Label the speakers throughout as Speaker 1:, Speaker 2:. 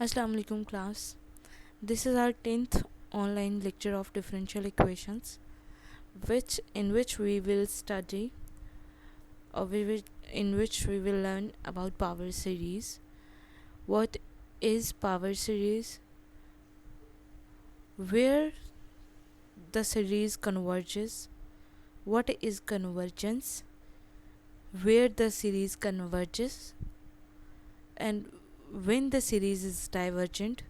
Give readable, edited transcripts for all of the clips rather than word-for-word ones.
Speaker 1: Assalamu alaikum class. This is our 10th online lecture of differential equations in which we will study in which we will learn about power series. What is power series? Where the series converges? What is convergence? Where the series converges? And when the series is divergent?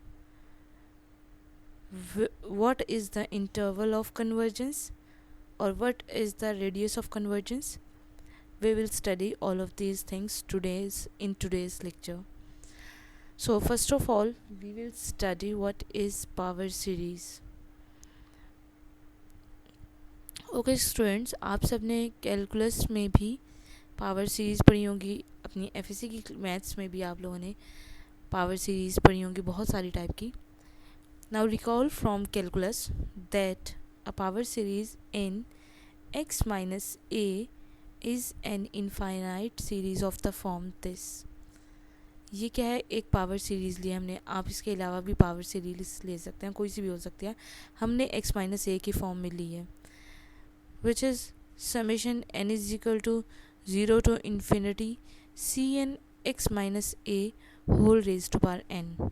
Speaker 1: What is the interval of convergence, or what is the radius of convergence? We will study all of these things in today's lecture. So first of all, we will study what is power series. Okay students, आप सब ने calculus में भी power series पढ़ी होंगी, अपनी FSc की maths में भी आप लोगों ने पावर सीरीज़ पढ़ी होंगी, बहुत सारी टाइप की. Now recall from calculus that a power series in x minus a is an infinite series of the form this. ये क्या है? एक पावर सीरीज़ ली हमने. आप इसके अलावा भी पावर सीरीज ले सकते हैं, कोई सी भी हो सकती है. हमने x माइनस ए की फॉर्म में ली है, which is summation n is equal to 0 to infinity cn x minus a whole raise to power n.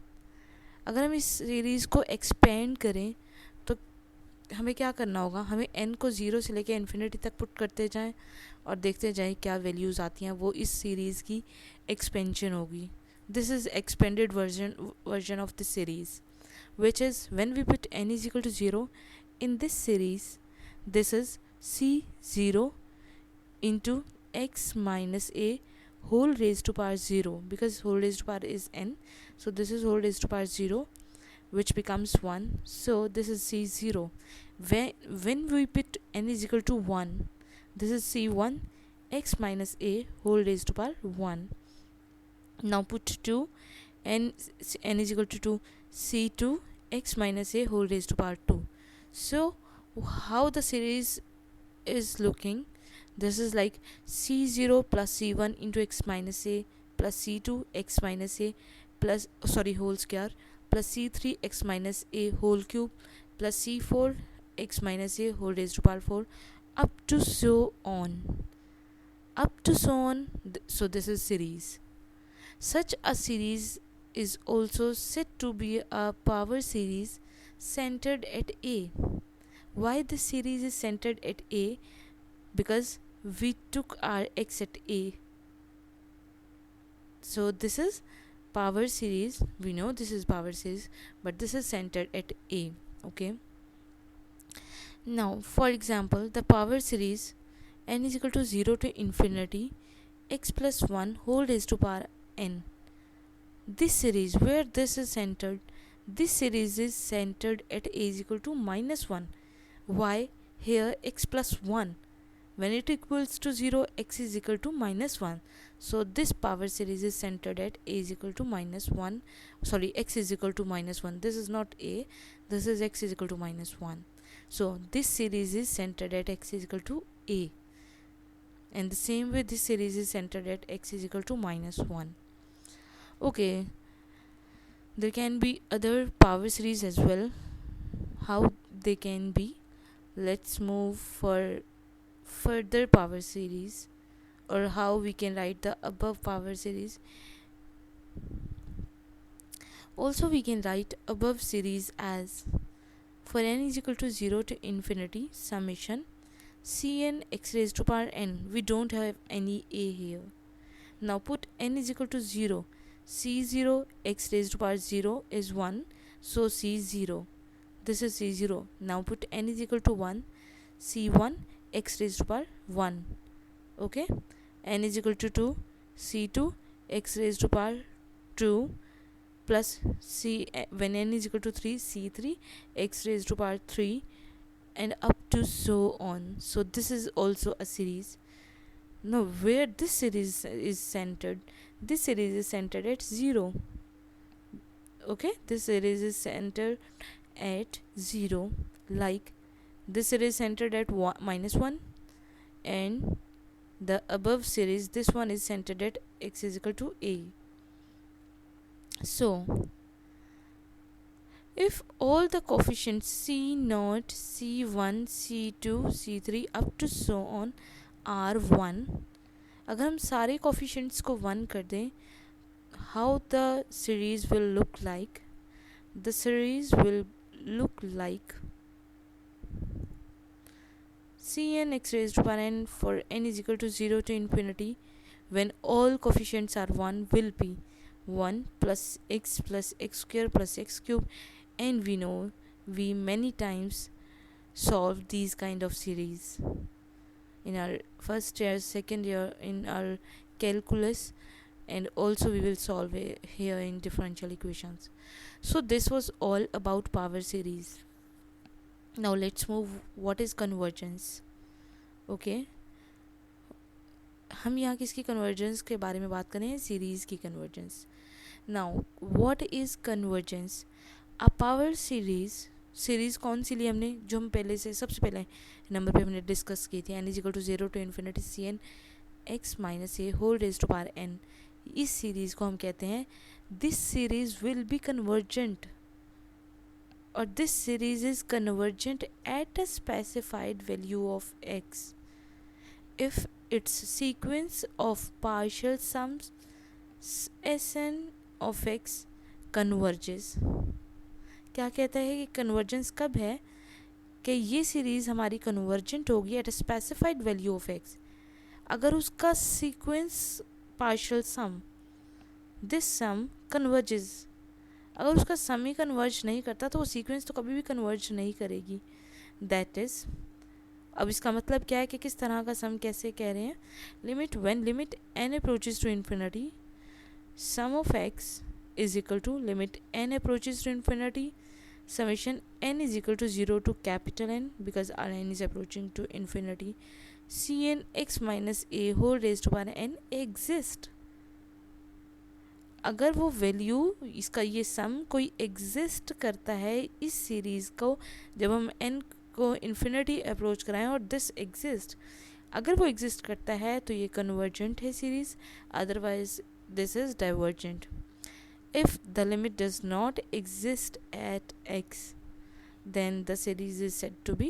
Speaker 1: अगर हम इस सीरीज़ को एक्सपेंड करें तो हमें क्या करना होगा? हमें n को 0 से लेकर इन्फिनिटी तक पुट करते जाएं और देखते जाएं क्या वैल्यूज़ आती हैं. वो इस सीरीज़ की एक्सपेंशन होगी. This is expanded version of this series, which is when we put n is equal to 0 in this series, this is c0 into x minus a whole raised to power 0, because whole raised to power is n, so this is whole raised to power 0, which becomes 1. So this is c0. When we put n is equal to 1, this is c1 x minus a whole raised to power 1. Now put 2, n is equal to 2, c2 x minus a whole raised to power 2. So how the series is looking? This is like c0 plus c1 into x minus a plus c2 x minus a plus whole square plus c3 x minus a whole cube plus c4 x minus a whole raised to power 4 up to so on. So this is series. Such a series is also said to be a power series centered at A. Why this series is centered at A? Because we took our x at A. So this is power series. We know this is power series, but this is centered at A. Okay. Now, for example, the power series n is equal to 0 to infinity x plus 1 whole raised to power n. This series, where this is centered, this series is centered at A is equal to minus 1. Why? Here x plus 1. When it equals to 0, x is equal to minus 1. So this power series is centered at a is equal to minus 1. X is equal to minus 1. This is not a, this is x is equal to minus 1. So this series is centered at x is equal to a. And the same way this series is centered at x is equal to minus 1. Okay. There can be other power series as well. How they can be? Let's move for further power series, or how we can write the above power series. Also we can write above series as for n is equal to 0 to infinity summation cn x raised to power n. We don't have any a here. Now put n is equal to 0, c0 x raised to power 0 is 1, so c0, this is c0. Now put n is equal to 1, c1 x raised to power 1. Okay, n is equal to 2, c2 x raised to power 2 plus when n is equal to 3, c3 x raised to power 3, and up to so on. So this is also a series. Now where this series is centered? This series is centered at 0. Okay, this series is centered at 0, like this series centered at minus 1, and the above series, this one is centered at x is equal to a. So if all the coefficients c0, c1, c2, c3 up to so on are 1, अगर हम सारे coefficients को 1 कर दें, how the series will look like? The series will look like Cn x raised to power n for n is equal to 0 to infinity when all coefficients are 1 will be 1 plus x square plus x cube, and we know we many times solved these kind of series in our first year, second year in our calculus, and also we will solve it here in differential equations. So this was all about power series. Now let's move what is convergence. Okay, हम यहाँ किसकी convergence के बारे में बात करें, series की convergence. Now what is convergence? A power series कौन सी ली हमने, जो हम पहले से सबसे पहले नंबर पे हमने डिस्कस की थी, n is equal to 0 to infinity c n x minus a whole raise to power n. इस सीरीज़ को हम कहते हैं this series will be convergent, और this series is convergent at a specified value of x if its sequence of partial sums Sn of x converges. क्या कहता है कि कन्वर्जेंस कब है, कि ये सीरीज़ हमारी कन्वर्जेंट होगी at a specified value of x अगर उसका sequence partial sum, this sum converges. अगर उसका सम ही कन्वर्ज नहीं करता तो वो सीक्वेंस तो कभी भी कन्वर्ज नहीं करेगी. दैट इज़, अब इसका मतलब क्या है कि किस तरह का सम कैसे कह रहे हैं, limit when limit n approaches to infinity sum of x is equal to limit n approaches to infinity summation n is equal to 0 to capital N because our n is approaching to infinity Cn x minus a whole raised to power n exist. अगर वो value, इसका ये सम कोई exist करता है इस series को, जब हम n को इन्फिनिटी अप्रोच कराएं और दिस एग्जिस्ट, अगर वो एग्जिस्ट करता है तो ये कन्वर्जेंट है series, otherwise this is divergent. If the limit does not exist at x, then the series is said to be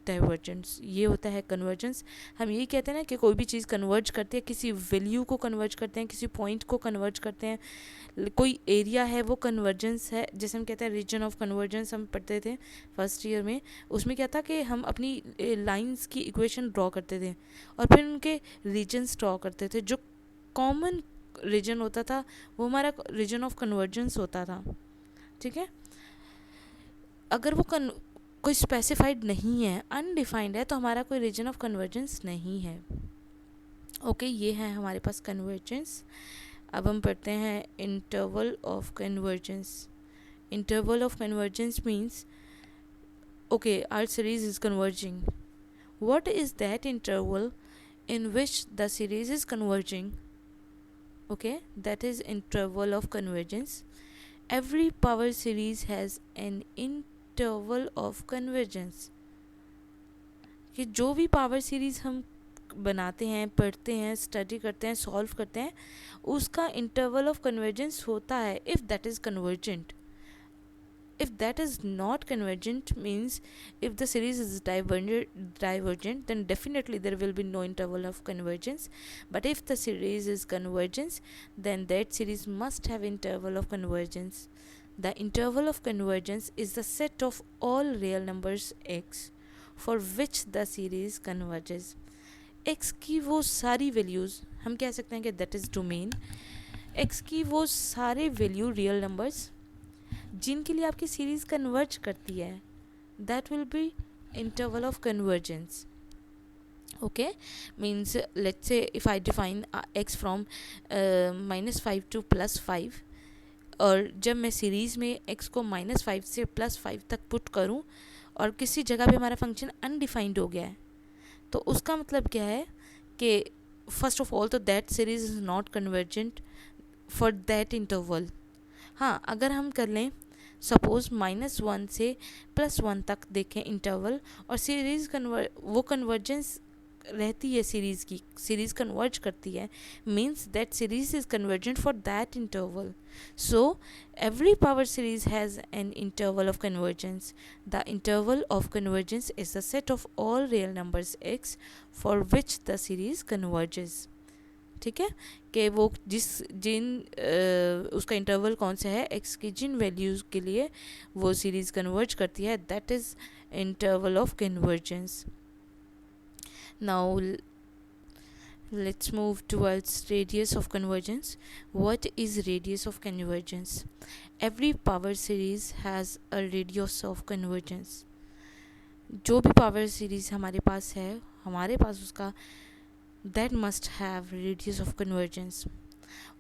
Speaker 1: divergence. ये होता है कन्वर्जेंस. हम यही कहते हैं ना कि कोई भी चीज़ कन्वर्ज करती है, किसी वैल्यू को कन्वर्ज करते हैं, किसी पॉइंट को कन्वर्ज करते हैं, कोई एरिया है वो कन्वर्जेंस है. जैसे हम कहते हैं रीजन ऑफ कन्वर्जेंस हम पढ़ते थे फर्स्ट ईयर में, उसमें क्या था कि हम अपनी लाइंस की इक्वेशन ड्रॉ करते थे और फिर उनके रीजन्स ड्रॉ करते थे. जो कॉमन रीजन होता था वो हमारा रीजन ऑफ कन्वर्जेंस होता था. ठीक है, अगर वो कोई स्पेसिफाइड नहीं है, अनडिफाइंड है, तो हमारा कोई रीजन ऑफ कन्वर्जेंस नहीं है. ओके, ये है हमारे पास कन्वर्जेंस. अब हम पढ़ते हैं interval of convergence. Interval of convergence means okay our series is converging. What is that interval in which the series is converging? Okay, that is interval of convergence. Every power series has an interval of convergence. कि जो भी power series हम बनाते हैं, पढ़ते हैं, study करते हैं, सॉल्व करते हैं, उसका इंटरवल ऑफ कन्वर्जेंस होता है if that is convergent. If that is not convergent, means if the series is divergent, then definitely there will be no interval of convergence. But if the series is convergence, then that series must have interval of convergence. The interval of convergence is the set of all real numbers x for which the series converges. x की वो सारी values हम कह सकते हैं कि that is domain. x की वो सारे वैल्यू रियल नंबर्स जिनके लिए आपकी सीरीज़ कन्वर्ज करती है, that will be interval of convergence. Okay, means let's say if I define x from -5 to +5, और जब मैं सीरीज़ में एक्स को -5 से +5 तक पुट करूं और किसी जगह पे हमारा फंक्शन अनडिफाइंड हो गया है, तो उसका मतलब क्या है कि फर्स्ट ऑफ ऑल तो that series is not convergent for that interval. हाँ, अगर हम कर लें सपोज़ -1 से +1 तक देखें इंटरवल, और सीरीज़ वो कन्वर्जेंस रहती है सीरीज़ की, सीरीज़ कन्वर्ज करती है, means that series is convergent for that interval. So every power series has an interval of convergence. The interval of convergence is the set of all real numbers x for which the series converges. ठीक है, कि वो उसका interval कौन सा है, x की जिन values के लिए वो सीरीज़ कन्वर्ज करती है, that is interval of convergence. Now let's move towards radius of convergence. What is radius of convergence? Every power series has a radius of convergence. जो भी पावर सीरीज हमारे पास है, हमारे पास उसका that must have radius of convergence.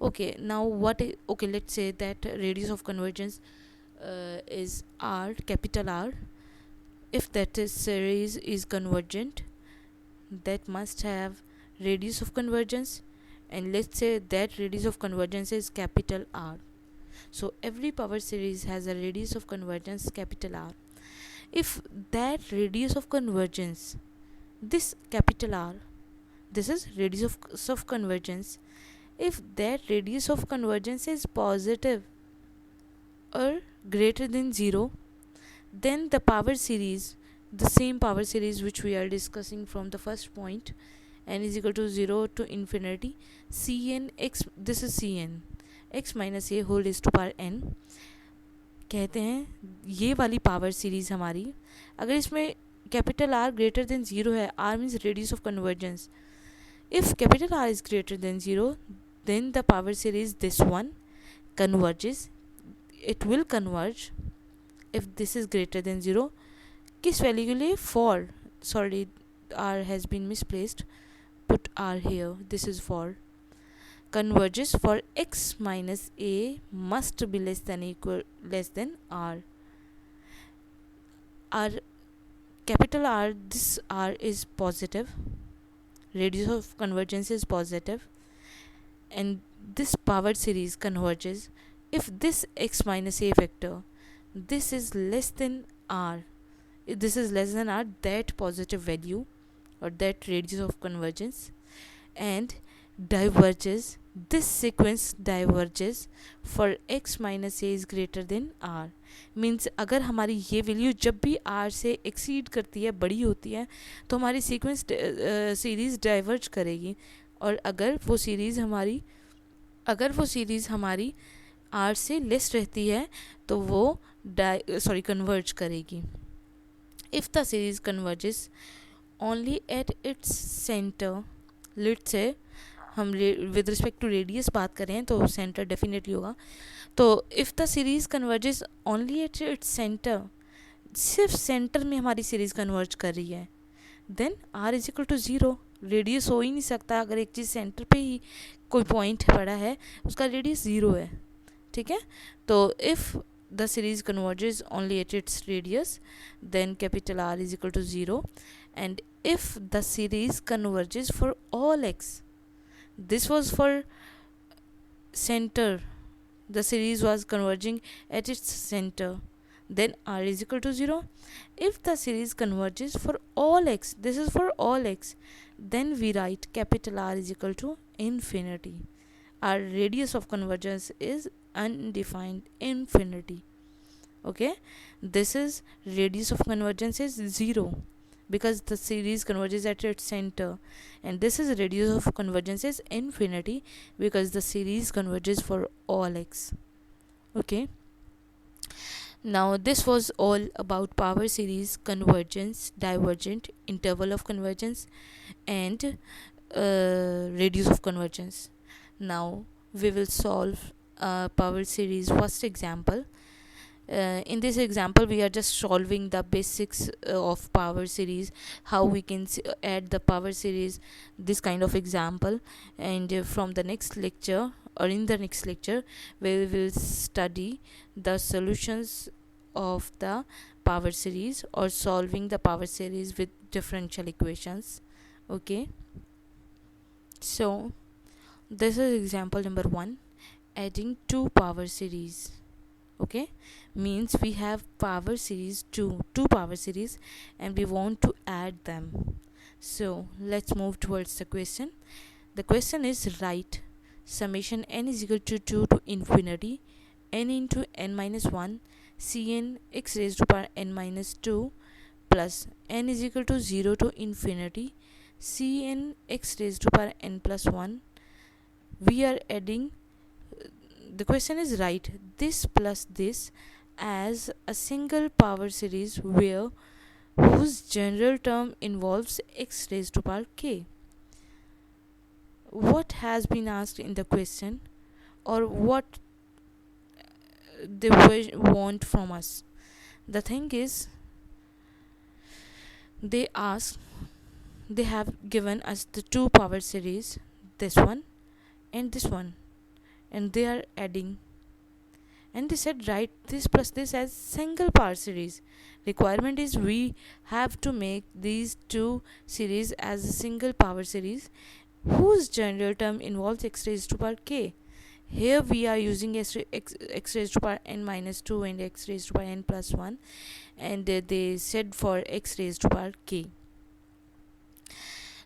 Speaker 1: Okay, now okay, let's say that radius of convergence is r, capital R. If that is series is convergent, that must have radius of convergence, and let's say that radius of convergence is capital R. So every power series has a radius of convergence capital R. If that radius of convergence, this capital R, this is radius of convergence, if that radius of convergence is positive or greater than 0, then the power series, the same power series which we are discussing from the first point, n is equal to 0 to infinity cn x, this is cn x minus a whole raised to power n, कहते हैं ये वाली power series हमारी, अगर इसमें capital R greater than 0 है, R means radius of convergence, if capital R is greater than 0, then the power series this one converges, it will converge if this is greater than 0. किस value के लिए, for, sorry R has been misplaced, put R here, this is for, converges for x minus a must be less than R. R, capital R, this R is positive, radius of convergence is positive, and this power series converges if this x minus a vector, this is less than R, if this is less than R, that positive value or that radius of convergence, and diverges, this sequence diverges for x minus a is greater than R. Means अगर हमारी ये value जब भी R से exceed करती है, बड़ी होती है, तो हमारी सीक्वेंस सीरीज़ डाइवर्ज करेगी, और अगर वो सीरीज़ हमारी R से लेस रहती है तो वो कन्वर्ज करेगी. If the series converges only at its center, let's say हम with respect to radius बात करें तो center definitely होगा, तो if the series converges only at its center, सिर्फ center में हमारी series converge कर रही है, then R is equal to 0. Radius हो ही नहीं सकता, अगर एक चीज़ सेंटर पे ही कोई पॉइंट पड़ा है उसका रेडियस 0 है. ठीक है, तो if the series converges only at its radius, then capital R is equal to 0. And if the series converges for all x, this was for center, the series was converging at its center, then R is equal to 0. If the series converges for all x, this is for all x, then we write capital R is equal to infinity. Our radius of convergence is undefined infinity. Okay, this is radius of convergence is 0 because the series converges at its center, and this is radius of convergence is infinity because the series converges for all x. Okay, now this was all about power series, convergence, divergent, interval of convergence, and radius of convergence. Now we will solve power series first example. In this example we are just solving the basics of power series, how we can add the power series, this kind of example. And from the next lecture, or in the next lecture, we will study the solutions of the power series or solving the power series with differential equations. Okay, so this is example number 1, adding two power series. Okay, means we have power series two power series and we want to add them. So let's move towards the question. The question is, write summation n is equal to 2 to infinity n into n minus 1 cn x raised to power n minus 2 plus n is equal to 0 to infinity cn x raised to power n plus 1. We are adding, the question is, write this plus this as a single power series where whose general term involves x raised to power k. What has been asked in the question, or what they want from us? The thing is, they ask, they have given us the two power series, this one and this one, and they are adding, and they said write this plus this as single power series. Requirement is we have to make these two series as a single power series whose general term involves x raised to power k. Here we are using x raised to power n minus 2 and x raised to power n plus 1, and they said for x raised to power k.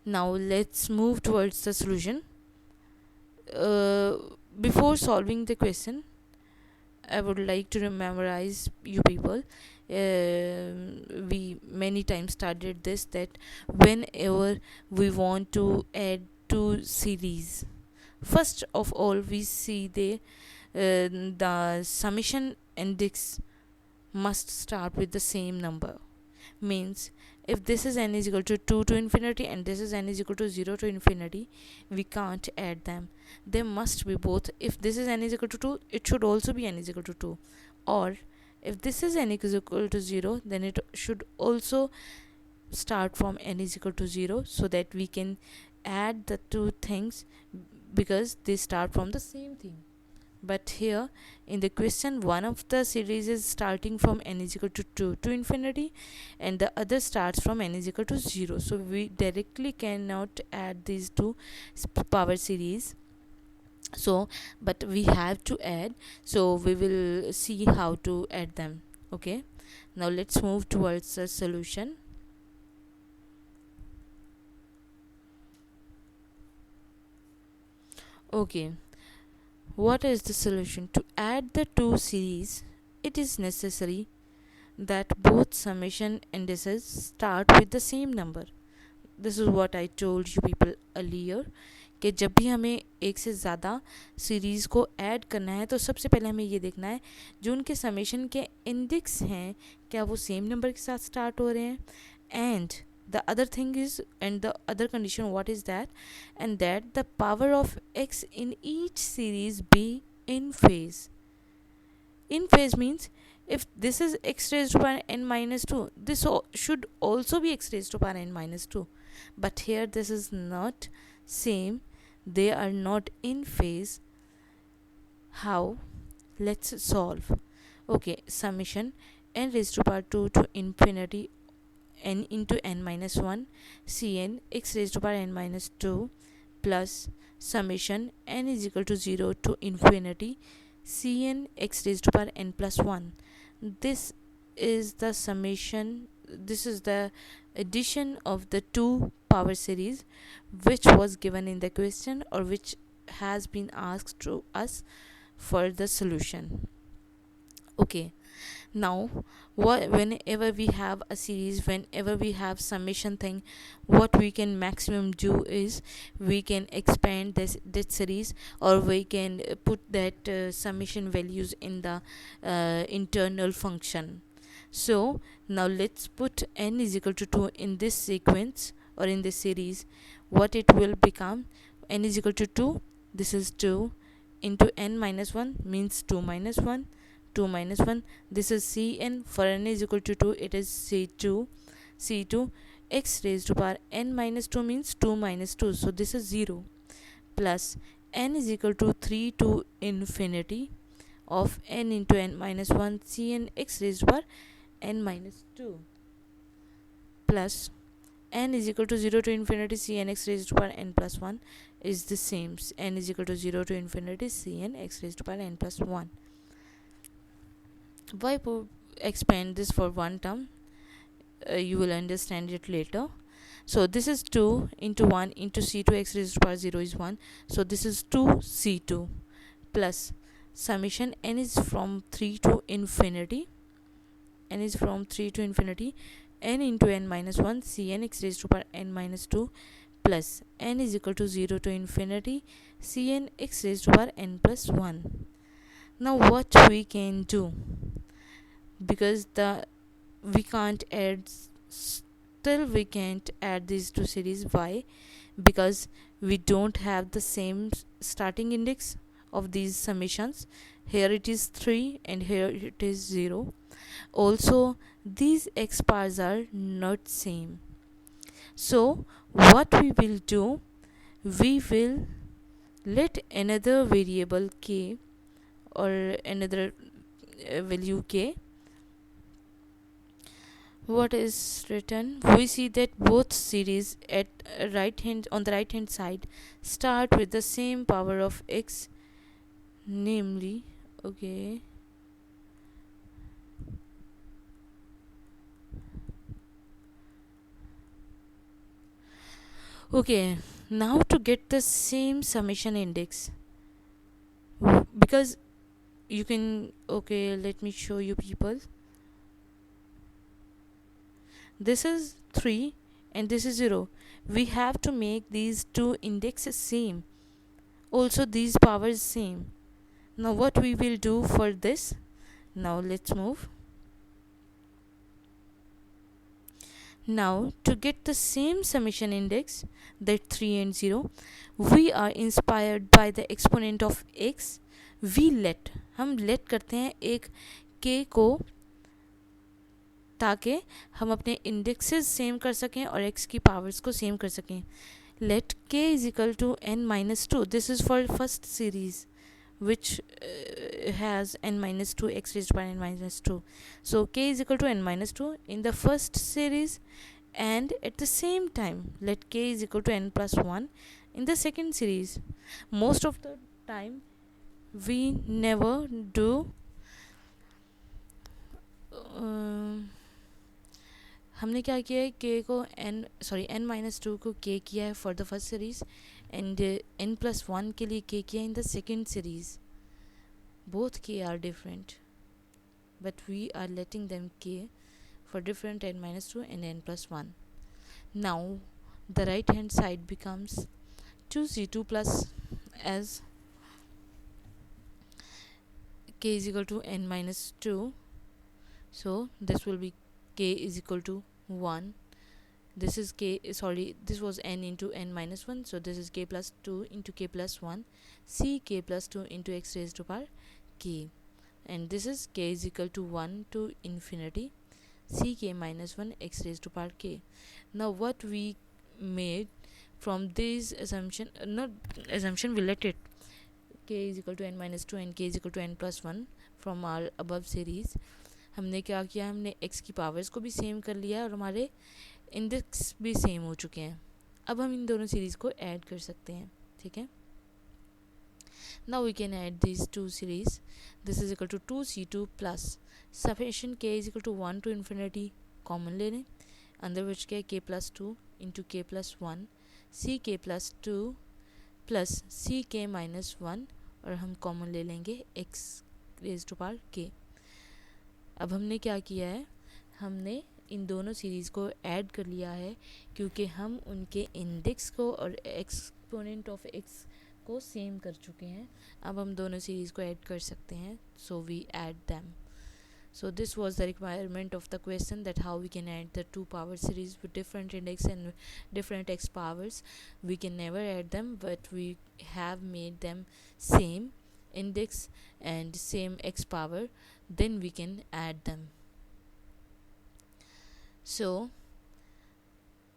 Speaker 1: Now let's move towards the solution. Before solving the question, I would like to memorize you people. We many times studied this, that whenever we want to add two series, first of all we see the summation index must start with the same number. Means if this is n is equal to 2 to infinity and this is n is equal to 0 to infinity, we can't add them. They must be both. If this is n is equal to 2, it should also be n is equal to 2. Or if this is n is equal to 0, then it should also start from n is equal to 0, so that we can add the two things because they start from the same thing. But here in the question, one of the series is starting from n is equal to 2 to infinity and the other starts from n is equal to 0, so we directly cannot add these two power series. So but we have to add, so we will see how to add them. Okay, now let's move towards the solution. Okay, what is the solution? To add the two series, it is necessary that both summation indices start with the same number. This is what I told you people earlier, कि जब भी हमें एक से ज़्यादा series को add करना है तो सबसे पहले हमें ये देखना है जो उनके समेशन के इंडेक्स हैं क्या वो सेम नंबर के साथ स्टार्ट हो रहे हैं. And the other thing is, and the other condition, what is that? And that the power of x in each series be in phase. In phase means if this is x raised to power n minus 2, this should also be x raised to power n minus 2. But here this is not same, they are not in phase. How? Let's solve. Okay, summation n raised to power 2 to infinity n into n minus 1 cn x raised to power n minus 2 plus summation n is equal to 0 to infinity cn x raised to power n plus 1. This is the summation, this is the addition of the two power series which was given in the question or which has been asked to us for the solution. Okay, now whenever we have a series, whenever we have summation thing, what we can maximum do is we can expand that series, or we can put that summation values in the internal function. So now let's put n is equal to 2 in this sequence or in this series. What it will become, n is equal to 2, this is 2 into n minus 1 means 2 minus 1, 2 minus 1, this is cn. For n is equal to 2, it is c2 x raised to power n minus 2 means 2 minus 2, so this is 0, plus n is equal to 3 to infinity of n into n minus 1 cn x raised to power n minus 2 plus n is equal to 0 to infinity cn x raised to power n plus 1 is the same, n is equal to 0 to infinity cn x raised to power n plus 1. Why expand this for one term? You will understand it later. So this is 2 into 1 into c2 x raised to power 0 is 1. So this is 2c2 plus summation n is from 3 to infinity. N is from 3 to infinity. N into n minus 1 cn x raised to power n minus 2 plus n is equal to 0 to infinity cn x raised to power n plus 1. Now what we can do, because we can't add, still we can't add these two series. Why? Because we don't have the same starting index of these summations. Here it is 3 and here it is 0. Also these x bars are not same. So what we will do, we will let another variable k or another value k. What is written, we see that both series at on the right hand side start with the same power of x, namely, okay, now to get the same summation index, because you can, let me show you people. This is 3 and this is 0. We have to make these two indexes same, also these powers same. Now what we will do for this, now let's move. Now to get the same summation index, that 3 and 0, we are inspired by the exponent of x. हम let करते हैं एक k को, ताकि हम अपने indexes same कर सकें और x की पावर्स को सेम कर सकें. Let k is equal to n minus 2. This is for first series, which has n minus 2 x raised by n minus 2. So k is equal to n minus 2 in the first series, and at the same time let k is equal to n plus 1 in the second series. Most of the time we never do हमने क्या किया है, k को n minus 2 को k किया है for the first series, and n plus 1 के लिए k किया in the second series. Both k are different, but we are letting them k for different n minus 2 and n plus 1. Now the right hand side becomes 2c2 plus, as k is equal to n minus 2, so this will be k is equal to 1. This is this was n into n minus 1, so this is k plus 2 into k plus 1, c k plus 2 into x raised to power k, and this is k is equal to 1 to infinity c k minus 1 x raised to power k. Now what we made from this assumption, we let it k is equal to n minus 2 and k is equal to n plus 1 from our above series. हमने क्या किया, हमने x की powers को भी same कर लिया और हमारे इंडेक्स भी सेम हो चुके हैं. अब हम इन दोनों सीरीज़ को ऐड कर सकते हैं. ठीक है, now we can add these two series. This is equal to 2c2 plus summation k is equal to 1 to infinity, common ले लें, अंदर बच गया k plus 2 into k plus 1 c k plus 2 plus c k minus 1, और हम common ले लेंगे x raised to power k. अब हमने क्या किया है, हमने इन दोनों सीरीज़ को ऐड कर लिया है, क्योंकि हम उनके इंडेक्स को और एक्सपोनेंट ऑफ एक्स को सेम कर चुके हैं. अब हम दोनों सीरीज़ को ऐड कर सकते हैं, so we add them. So this was the requirement of the question, that how we can add the two power series with different index and different x powers. We can never add them, but we have made them same index and same x power, then we can add them. So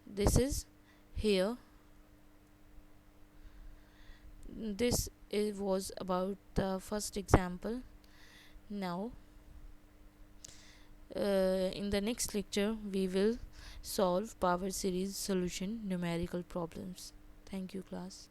Speaker 1: this is here. This was about the first example. Now in the next lecture we will solve power series solution numerical problems. Thank you, class.